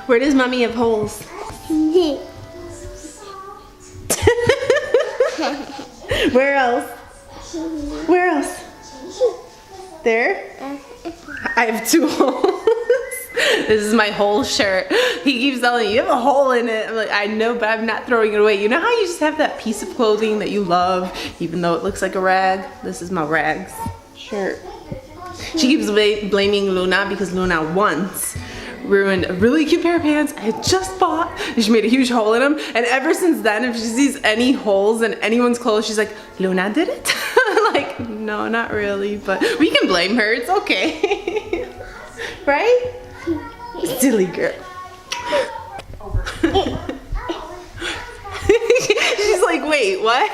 Where does mommy have holes? Where else? Where else? There? I have 2 holes. This is my hole shirt. He keeps telling me, you have a hole in it. I'm like, I know, but I'm not throwing it away. You know how you just have that piece of clothing that you love, even though it looks like a rag? This is my rags shirt. She keeps blaming Luna because Luna once ruined a really cute pair of pants I had just bought, and she made a huge hole in them, and ever since then, if she sees any holes in anyone's clothes, she's like, Luna did it? Like, no, not really, but we can blame her, it's okay. Right? Silly girl. She's like, wait, what?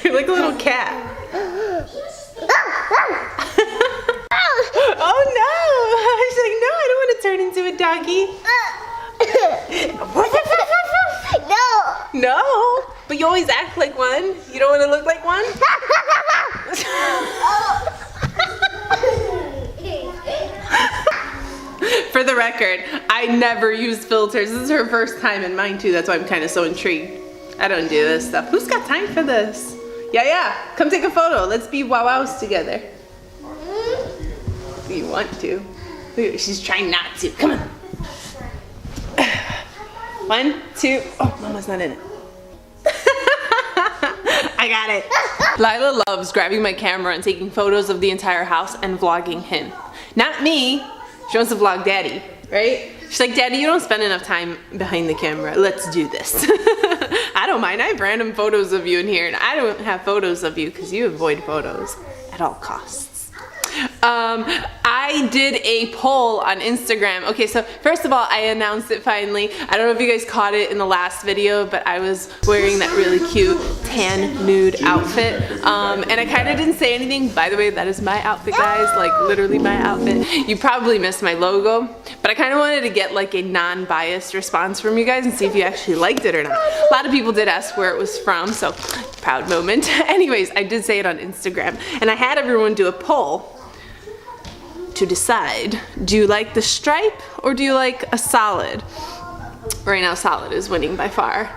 You're like a little cat. Oh no! She's like, no, I don't want to turn into a doggy. No. No? But you always act like one. You don't want to look like one? For the record, I never use filters. This is her first time and mine too. That's why I'm kind of so intrigued. I don't do this stuff. Who's got time for this? Yeah. Come take a photo. Let's be wow-wows together. You want to. She's trying not to. Come on. 1, 2. Oh, Mama's not in it. I got it. Lila loves grabbing my camera and taking photos of the entire house and vlogging him. Not me. She wants to vlog Daddy, right? She's like, Daddy, you don't spend enough time behind the camera. Let's do this. I don't mind. I have random photos of you in here, and I don't have photos of you because you avoid photos at all costs. I did a poll on Instagram. Okay, so first of all, I announced it finally. I don't know if you guys caught it in the last video, but I was wearing that really cute tan nude outfit. And I kind of didn't say anything. By the way, that is my outfit, guys. Like literally my outfit. You probably missed my logo, but I kind of wanted to get like a non-biased response from you guys and see if you actually liked it or not. A lot of people did ask where it was from, so proud moment. Anyways, I did say it on Instagram, and I had everyone do a poll to decide, do you like the stripe or do you like a solid? Right now solid is winning by far.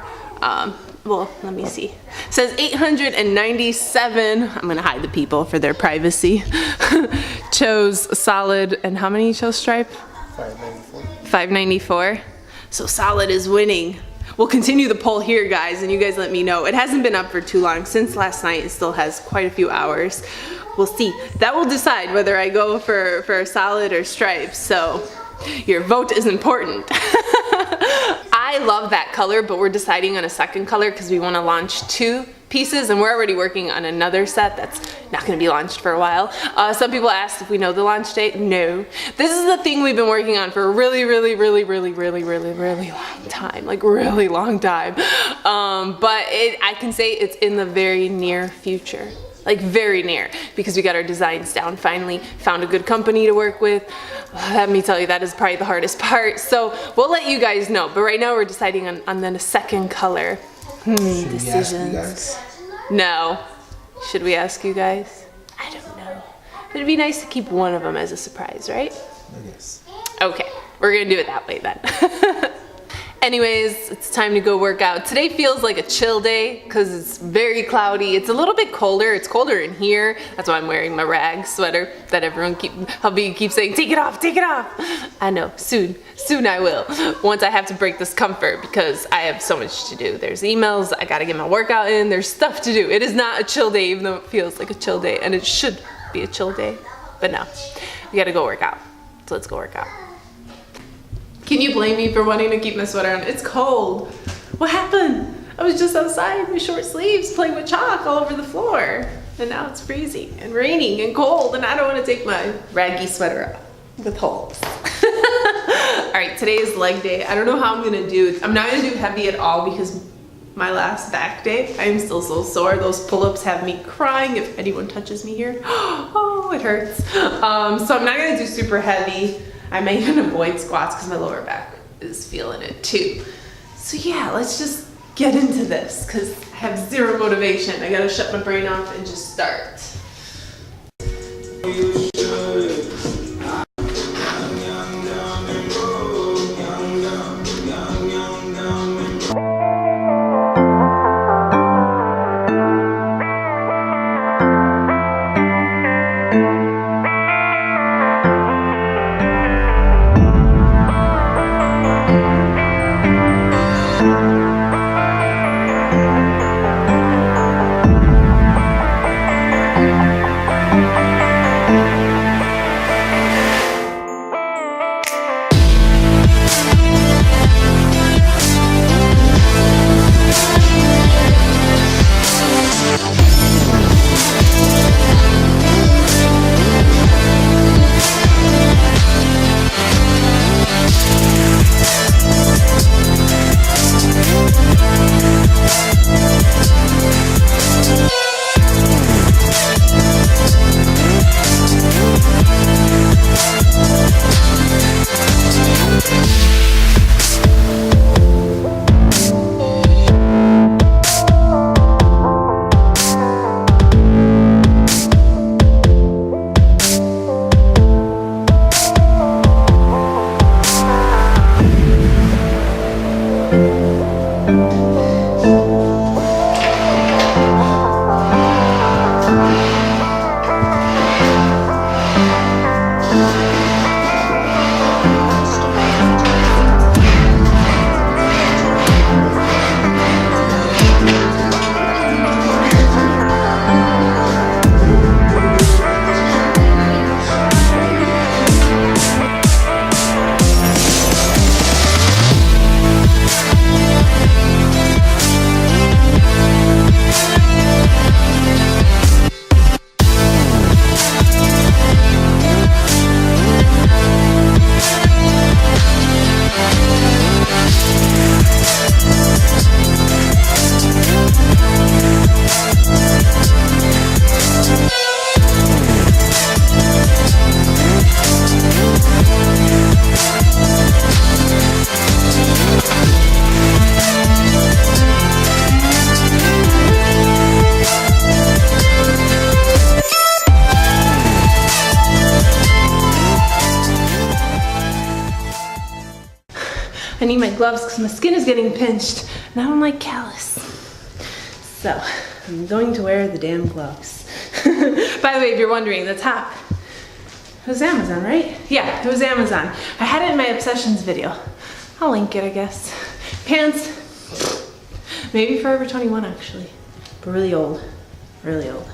Well, let me see. It says 897, I'm gonna hide the people for their privacy, chose solid, and how many chose stripe? 594. 594. So solid is winning. We'll continue the poll here, guys, and you guys let me know. It hasn't been up for too long. Since last night, it still has quite a few hours. We'll see. That will decide whether I go for a solid or stripes, so your vote is important. I love that color, but we're deciding on a second color because we want to launch 2 pieces, and we're already working on another set that's not going to be launched for a while. Some people asked if we know the launch date. No. This is the thing we've been working on for a really long time. Like really long time. But I can say it's in the very near future. Like very near, because we got our designs down finally, found a good company to work with. Let me tell you, that is probably the hardest part. So we'll let you guys know, but right now we're deciding on then a second color. Decisions. No. Should we ask you guys? I don't know. It'd be nice to keep one of them as a surprise, right? Yes. Okay, we're gonna do it that way then. Anyways, it's time to go work out. Today feels like a chill day because it's very cloudy. It's a little bit colder. It's colder in here. That's why I'm wearing my rag sweater that everyone keeps saying, take it off, take it off. I know, soon I will. Once I have to break this comfort because I have so much to do. There's emails, I gotta get my workout in, there's stuff to do. It is not a chill day, even though it feels like a chill day, and it should be a chill day, but no, we gotta go work out. So let's go work out. Can you blame me for wanting to keep my sweater on? It's cold. What happened? I was just outside with short sleeves playing with chalk all over the floor. And now it's freezing and raining and cold, and I don't want to take my raggy sweater off with holes. All right, today is leg day. I don't know how I'm gonna do. I'm not gonna do heavy at all because my last back day, I am still so sore. Those pull-ups have me crying if anyone touches me here. Oh, it hurts. So I'm not gonna do super heavy. I may even avoid squats because my lower back is feeling it too. So yeah, let's just get into this because I have zero motivation. I gotta shut my brain off and just start. I need my gloves because my skin is getting pinched and I don't like callus. So I'm going to wear the damn gloves. By the way, if you're wondering, the top, it was Amazon, right? Yeah, it was Amazon. I had it in my Obsessions video. I'll link it, I guess. Pants, maybe Forever 21 actually, but really old, really old.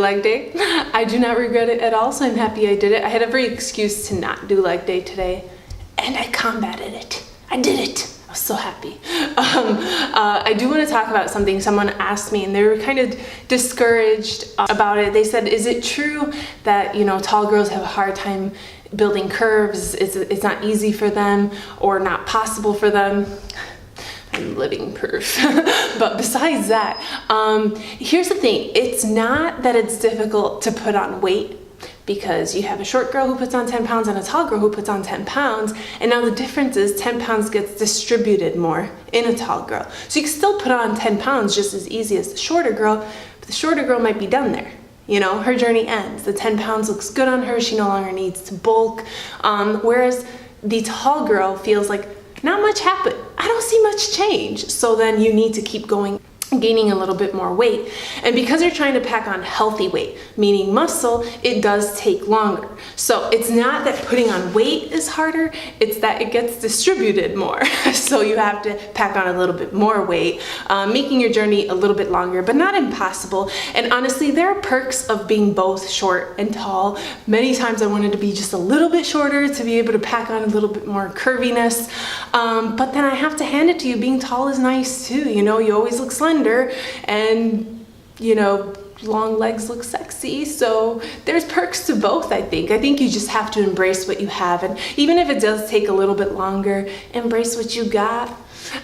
leg day. I do not regret it at all, so I'm happy I did it. I had every excuse to not do leg day today, and I combated it. I did it. I was so happy. I do want to talk about something someone asked me, and they were kind of discouraged about it. They said, is it true that, you know, tall girls have a hard time building curves? It's not easy for them or not possible for them? I'm living proof. But besides that, here's the thing. It's not that it's difficult to put on weight, because you have a short girl who puts on 10 pounds and a tall girl who puts on 10 pounds. And now the difference is 10 pounds gets distributed more in a tall girl. So you can still put on 10 pounds just as easy as the shorter girl, but the shorter girl might be done there. You know, her journey ends. The 10 pounds looks good on her. She no longer needs to bulk. Whereas the tall girl feels like not much happened. I don't see much change. So then you need to keep going, gaining a little bit more weight. And because you're trying to pack on healthy weight, meaning muscle, it does take longer. So it's not that putting on weight is harder, it's that it gets distributed more. So you have to pack on a little bit more weight, making your journey a little bit longer, but not impossible. And honestly, there are perks of being both short and tall. Many times I wanted to be just a little bit shorter to be able to pack on a little bit more curviness. But then I have to hand it to you, being tall is nice too. You know, you always look slender, and you know, long legs look sexy. So there's perks to both. I think you just have to embrace what you have, and even if it does take a little bit longer, embrace what you got.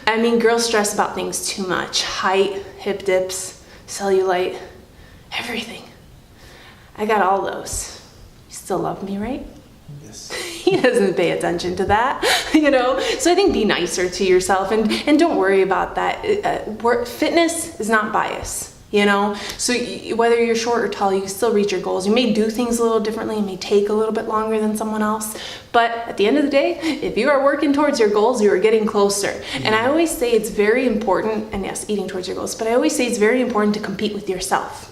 I mean, girls stress about things too much: height, hip dips, cellulite, everything. I got all those. You still love me, right? Yes. He doesn't pay attention to that, you know? So I think be nicer to yourself, and don't worry about that. Fitness is not bias, you know? So whether you're short or tall, you can still reach your goals. You may do things a little differently. It may take a little bit longer than someone else. But at the end of the day, if you are working towards your goals, you are getting closer. And I always say it's very important, and yes, eating towards your goals, but I always say it's very important to compete with yourself,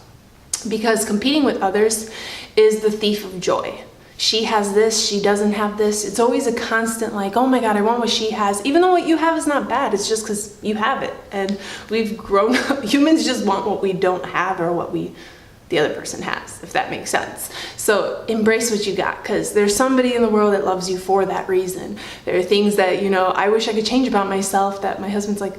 because competing with others is the thief of joy. She has this, she doesn't have this. It's always a constant like, oh my God, I want what she has. Even though what you have is not bad, it's just because you have it. And we've grown up, humans just want what we don't have, or what the other person has, if that makes sense. So embrace what you got, because there's somebody in the world that loves you for that reason. There are things that, you know, I wish I could change about myself, that my husband's like,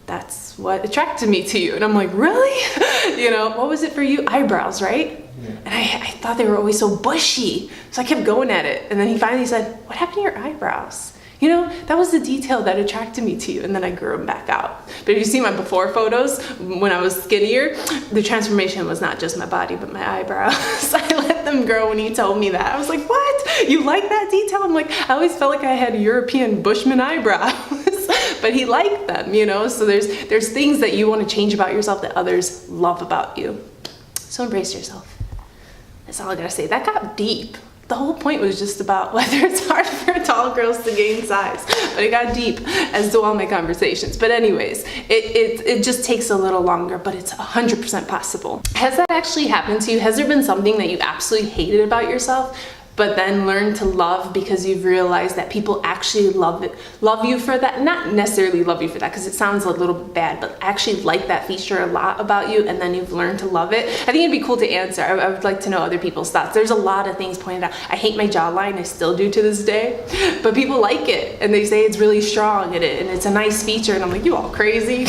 that's what attracted me to you. And I'm like, really? You know, what was it for you? Eyebrows, right? Yeah. And I thought they were always so bushy. So I kept going at it. And then he finally said, what happened to your eyebrows? You know, that was the detail that attracted me to you. And then I grew them back out. But if you see my before photos, when I was skinnier, the transformation was not just my body, but my eyebrows. I let them grow when he told me that. I was like, what? You like that detail? I'm like, I always felt like I had European Bushman eyebrows. But he liked them, you know? So there's things that you want to change about yourself that others love about you. So embrace yourself. That's all I gotta say. That got deep. The whole point was just about whether it's hard for tall girls to gain size, but it got deep, as do all my conversations. But anyways, it just takes a little longer, but it's 100% possible. Has that actually happened to you? Has there been something that you absolutely hated about yourself, but then learn to love because you've realized that people actually love you for that? Not necessarily love you for that, because it sounds a little bit bad, but actually like that feature a lot about you, and then you've learned to love it. I think it'd be cool to answer. I would like to know other people's thoughts. There's a lot of things pointed out. I hate my jawline, I still do to this day, but people like it, and they say it's really strong, and it's a nice feature, and I'm like, you all crazy?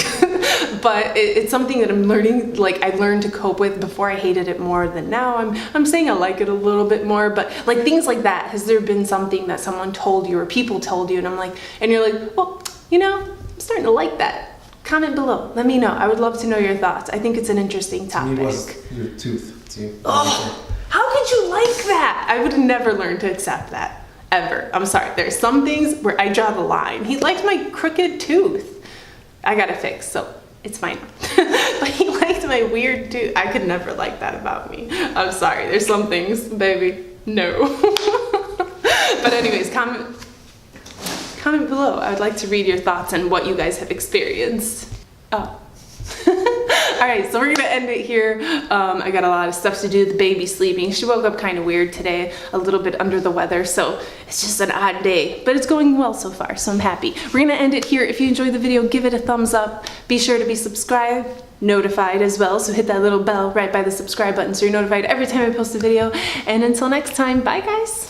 But it's something that I'm learning, like I learned to cope with. Before I hated it more than now. I'm saying I like it a little bit more, but like things like that. Has there been something that someone told you or people told you, and I'm like, and you're like, well, you know, I'm starting to like that. Comment below. Let me know. I would love to know your thoughts. I think it's an interesting topic. To me, it was your tooth. Oh, how could you like that? I would never learn to accept that, ever. I'm sorry. There's some things where I draw the line. He liked my crooked tooth. I got it fixed, so it's fine. But he liked my weird tooth. I could never like that about me. I'm sorry. There's some things, baby. No. But anyways, comment below. I would like to read your thoughts on what you guys have experienced. Oh. All right, so we're gonna end it here. I got a lot of stuff to do. The baby's sleeping. She woke up kind of weird today, a little bit under the weather, so it's just an odd day, but it's going well so far, so I'm happy. We're gonna end it here. If you enjoyed the video, give it a thumbs up. Be sure to be subscribed, notified as well, so hit that little bell right by the subscribe button so you're notified every time I post a video. And until next time, bye guys.